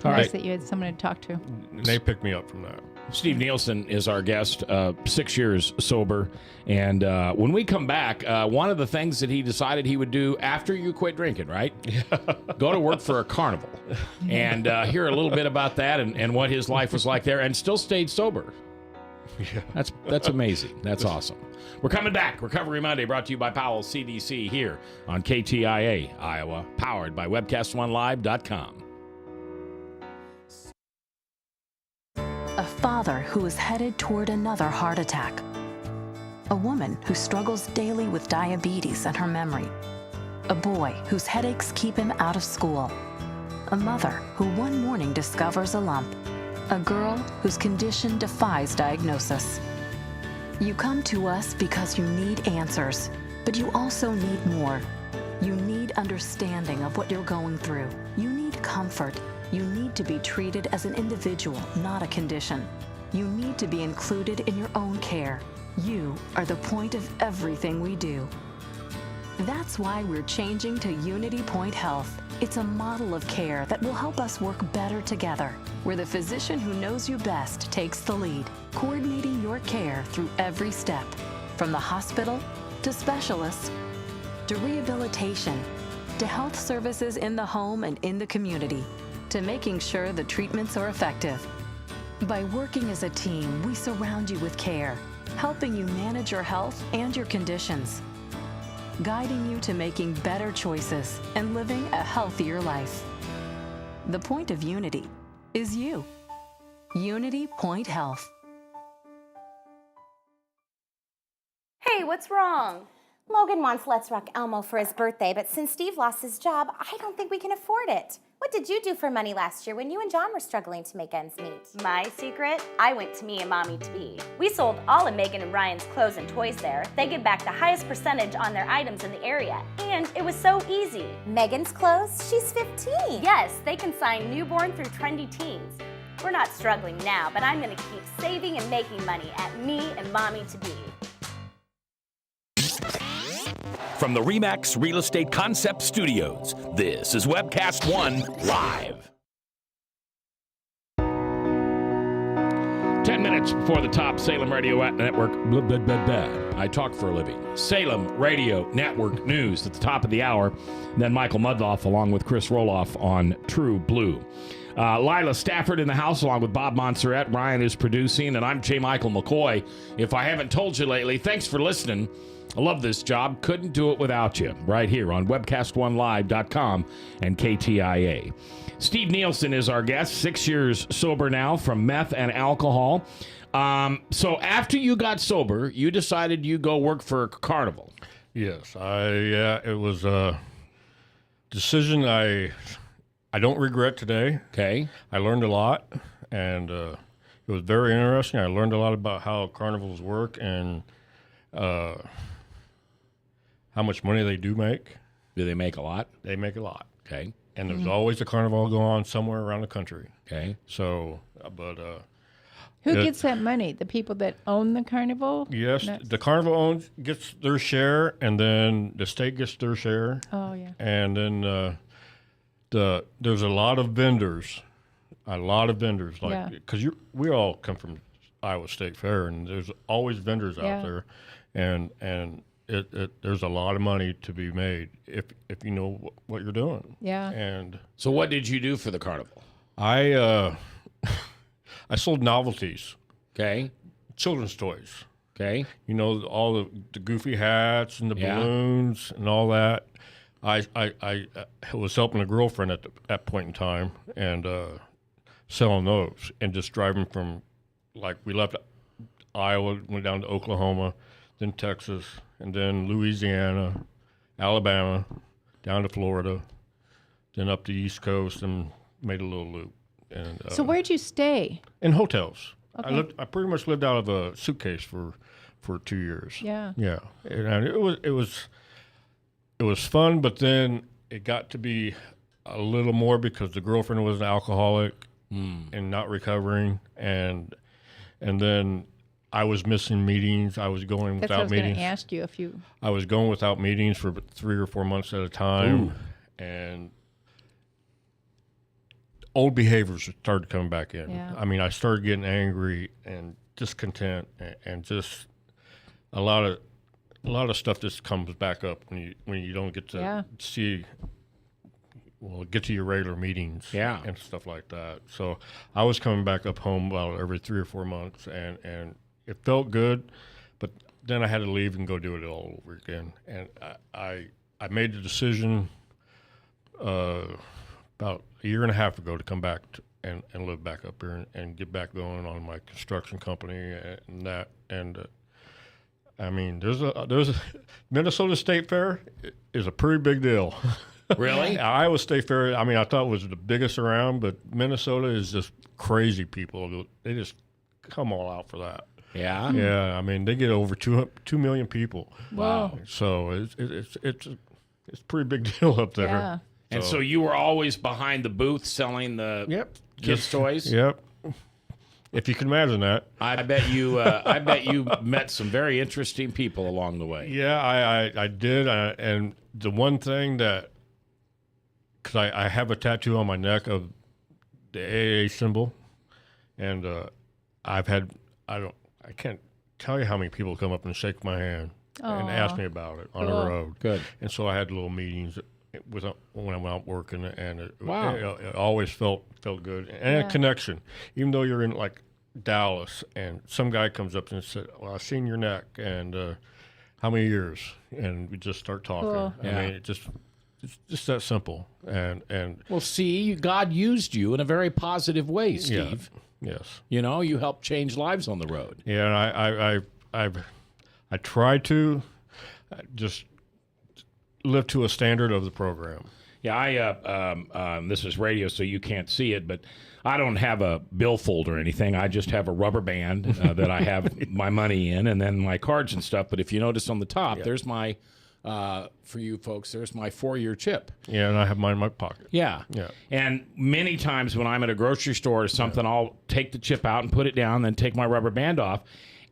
Nice that you had someone to talk to. And they picked me up from that. Steve Nielson is our guest, 6 years sober. And when we come back, one of the things that he decided he would do after you quit drinking, right? Go to work for a carnival and hear a little bit about that and what his life was like there, and still stayed sober. Yeah. That's amazing. That's awesome. We're coming back. Recovery Monday brought to you by Powell CDC here on KTIA, Iowa, powered by webcast1live.com. A father who is headed toward another heart attack. A woman who struggles daily with diabetes and her memory. A boy whose headaches keep him out of school. A mother who one morning discovers a lump. A girl whose condition defies diagnosis. You come to us because you need answers, but you also need more. You need understanding of what you're going through. You need comfort. You need to be treated as an individual, not a condition. You need to be included in your own care. You are the point of everything we do. That's why we're changing to Unity Point Health. It's a model of care that will help us work better together, where the physician who knows you best takes the lead, coordinating your care through every step, from the hospital to specialists to rehabilitation to health services in the home and in the community, to making sure the treatments are effective. By working as a team, we surround you with care, helping you manage your health and your conditions, guiding you to making better choices and living a healthier life. The point of Unity is you. Unity Point Health. Hey, what's wrong? Logan wants Let's Rock Elmo for his birthday, but since Steve lost his job, I don't think we can afford it. What did you do for money last year when you and John were struggling to make ends meet? My secret? I went to Me and Mommy to Be. We sold all of Megan and Ryan's clothes and toys there. They give back the highest percentage on their items in the area, and it was so easy. Megan's clothes? She's 15. Yes, they can sign newborn through trendy teens. We're not struggling now, but I'm gonna keep saving and making money at Me and Mommy to Be. From the RE/MAX Real Estate Concept Studios, this is Webcast One Live. 10 minutes before the top Salem Radio Network. Blah, blah, blah, blah. I talk for a living. Salem Radio Network news at the top of the hour. And then Michael Mudloff along with Chris Roloff on True Blue. Lila Stafford in the house along with Bob Montserrat. Ryan is producing, and I'm J. Michael McCoy. If I haven't told you lately, thanks for listening. I love this job. Couldn't do it without you. Right here on webcast1live.com and KTIA. Steve Nielson is our guest, 6 years sober now from meth and alcohol. So after you got sober, you decided you go work for Carnival. Yes, it was a decision I don't regret today. Okay. I learned a lot, and it was very interesting. I learned a lot about how carnivals work and how much money they do make. Do they make a lot? They make a lot. Okay. And there's always a carnival going on somewhere around the country. Okay. So, but who gets that money? The people that own the carnival? Yes, the carnival gets their share, and then the state gets their share. Oh yeah. And then there's a lot of vendors, like because we all come from Iowa State Fair, and there's always vendors out there, and there's a lot of money to be made if you know what you're doing. Yeah. And so, what did you do for the carnival? I sold novelties. Okay. Children's toys. Okay. You know, all the goofy hats and the balloons and all that. I was helping a girlfriend at that point in time and selling those and just driving from, like, we left Iowa, went down to Oklahoma, then Texas, and then Louisiana, Alabama, down to Florida, then up the East Coast and made a little loop. And so where'd you stay? In hotels. Okay. I pretty much lived out of a suitcase for 2 years. Yeah. Yeah. And it was fun, but then it got to be a little more because the girlfriend was an alcoholic and not recovering, and then I was missing meetings. I was going That's what I without was meetings. going to ask you if you. I was going without meetings for 3 or 4 months at a time, and old behaviors started coming back in. Yeah. I mean, I started getting angry and discontent, and just a lot of stuff just comes back up when you don't get to get to your regular meetings and stuff like that. So I was coming back up home about every 3 or 4 months, and it felt good, but then I had to leave and go do it all over again. And I made the decision about a year and a half ago to come back and live back up here and get back going on my construction company and that. And I mean, there's a Minnesota State Fair is a pretty big deal. Really? Iowa State Fair, I mean, I thought was the biggest around, but Minnesota is just crazy people. They just come all out for that. Yeah? Yeah, I mean, they get over 2 million people. Wow. So it's a pretty big deal up there. Yeah. And so you were always behind the booth selling the kids' toys? Yep. If you can imagine that. I bet you met some very interesting people along the way. Yeah, I did. And the one thing that, because I have a tattoo on my neck of the AA symbol, and I can't tell you how many people come up and shake my hand and ask me about it on the road. Good. And so I had little meetings when I'm out working, and it always felt good. And a connection, even though you're in like Dallas, and some guy comes up and said, "Well, I've seen your neck, and how many years?" And we just start talking. Cool. I mean, it's just that simple. And well, see, God used you in a very positive way, Steve. Yeah, yes. You know, you helped change lives on the road. Yeah, and I try to just live to a standard of the program. Yeah, this is radio, so you can't see it, but I don't have a billfold or anything. I just have a rubber band that I have my money in, and then my cards and stuff. But if you notice on the top, there's my, for you folks, there's my 4-year chip. Yeah, and I have mine in my pocket. Yeah. Yeah. And many times when I'm at a grocery store or something, I'll take the chip out and put it down, then take my rubber band off.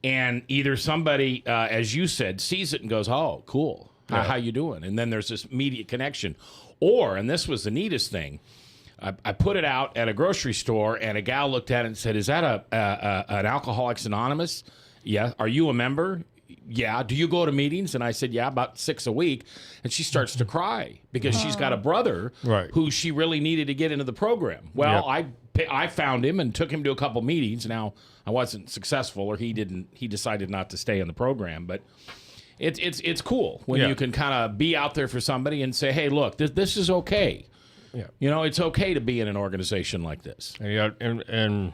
And either somebody, as you said, sees it and goes, "Oh, cool. How you doing?" And then there's this immediate connection. Or, and this was the neatest thing, I put it out at a grocery store, and a gal looked at it and said, "Is that an Alcoholics Anonymous?" "Yeah." "Are you a member?" "Yeah." "Do you go to meetings?" And I said, "Yeah, about 6 a week." And she starts to cry because she's got a brother who she really needed to get into the program. Well, I found him and took him to a couple meetings. Now, I wasn't successful, or he decided not to stay in the program, but it's cool when you can kind of be out there for somebody and say, "Hey, look, this is okay." Yeah. You know, it's okay to be in an organization like this. And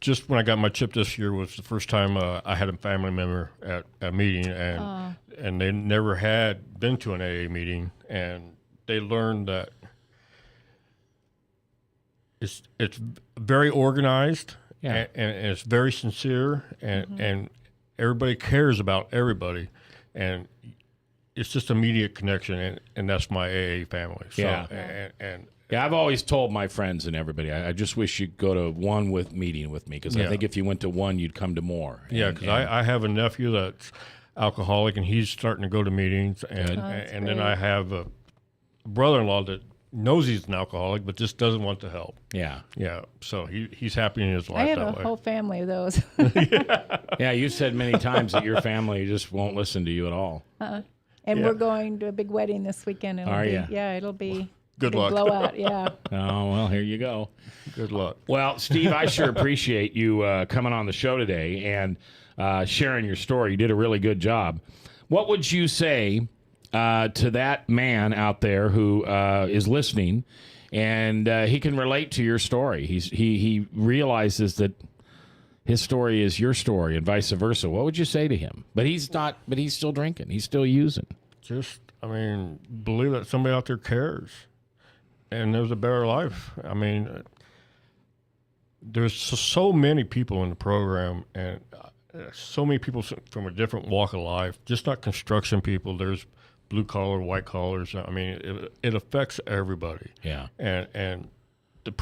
just when I got my chip this year was the first time I had a family member at a meeting, and they never had been to an AA meeting, and they learned that it's very organized, and it's very sincere, and everybody cares about everybody, and it's just immediate connection, and that's my AA family. So, and I've always told my friends and everybody, I just wish you'd go to one meeting with me, because I think if you went to one, you'd come to more. Yeah, because I have a nephew that's alcoholic, and he's starting to go to meetings, and then I have a brother-in-law that knows he's an alcoholic, but just doesn't want to help. Yeah. Yeah. So he's happy in his life. I have that a way. whole family of those. Yeah, you said many times that your family just won't listen to you at all. And we're going to a big wedding this weekend. Are you? Yeah, it'll be good a big luck. blowout. Yeah. Oh, well, here you go. Good luck. Well, Steve, I sure appreciate you coming on the show today and sharing your story. You did a really good job. What would you say to that man out there who is listening, and he can relate to your story? He realizes that his story is your story, and vice versa. What would you say to him? But he's not. But he's still drinking. He's still using. Just, I mean, believe that somebody out there cares, and there's a better life. I mean, there's so many people in the program, and so many people from a different walk of life. Just not construction people. There's blue collar, white collars. I mean, it affects everybody. Yeah. And the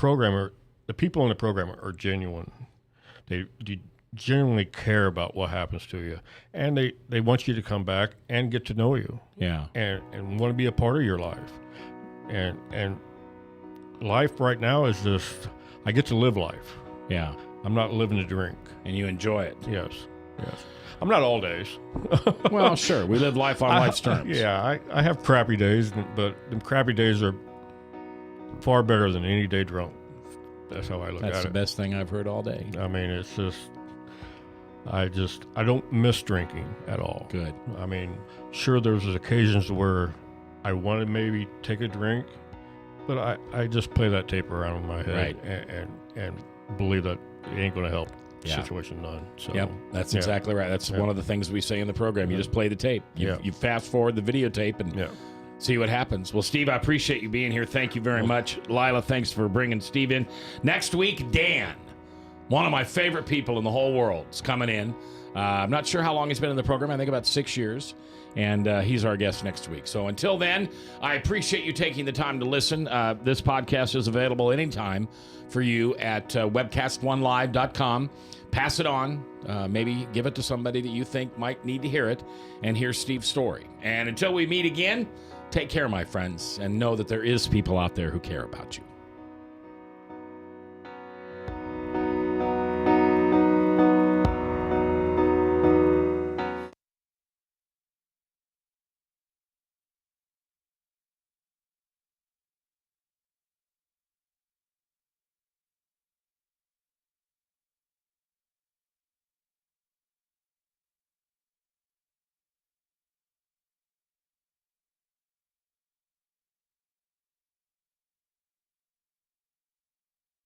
people in the program are genuine. They genuinely care about what happens to you, and they want you to come back and get to know you. Yeah. And want to be a part of your life. And life right now is just, I get to live life. Yeah. I'm not living to drink. And you enjoy it. Yes. I'm not all days. Well, sure. We live life on life's terms. Yeah, I have crappy days, but the crappy days are far better than any day drunk. That's how I look at it. That's the best thing I've heard all day. I mean, it's just, I don't miss drinking at all. Good. I mean, sure, there's occasions where I want to maybe take a drink, but I just play that tape around in my head and believe that it ain't going to help. Situation none. So yep, that's exactly right. That's one of the things we say in the program. You just play the tape. You fast forward the videotape and see what happens. Well, Steve, I appreciate you being here. Thank you very much. Lila, thanks for bringing Steve in. Next week, Dan, one of my favorite people in the whole world, is coming in. I'm not sure how long he's been in the program. I think about 6 years. And he's our guest next week. So until then, I appreciate you taking the time to listen. This podcast is available anytime for you at webcast1live.com. Pass it on. Maybe give it to somebody that you think might need to hear it and hear Steve's story. And until we meet again, take care, my friends, and know that there is people out there who care about you.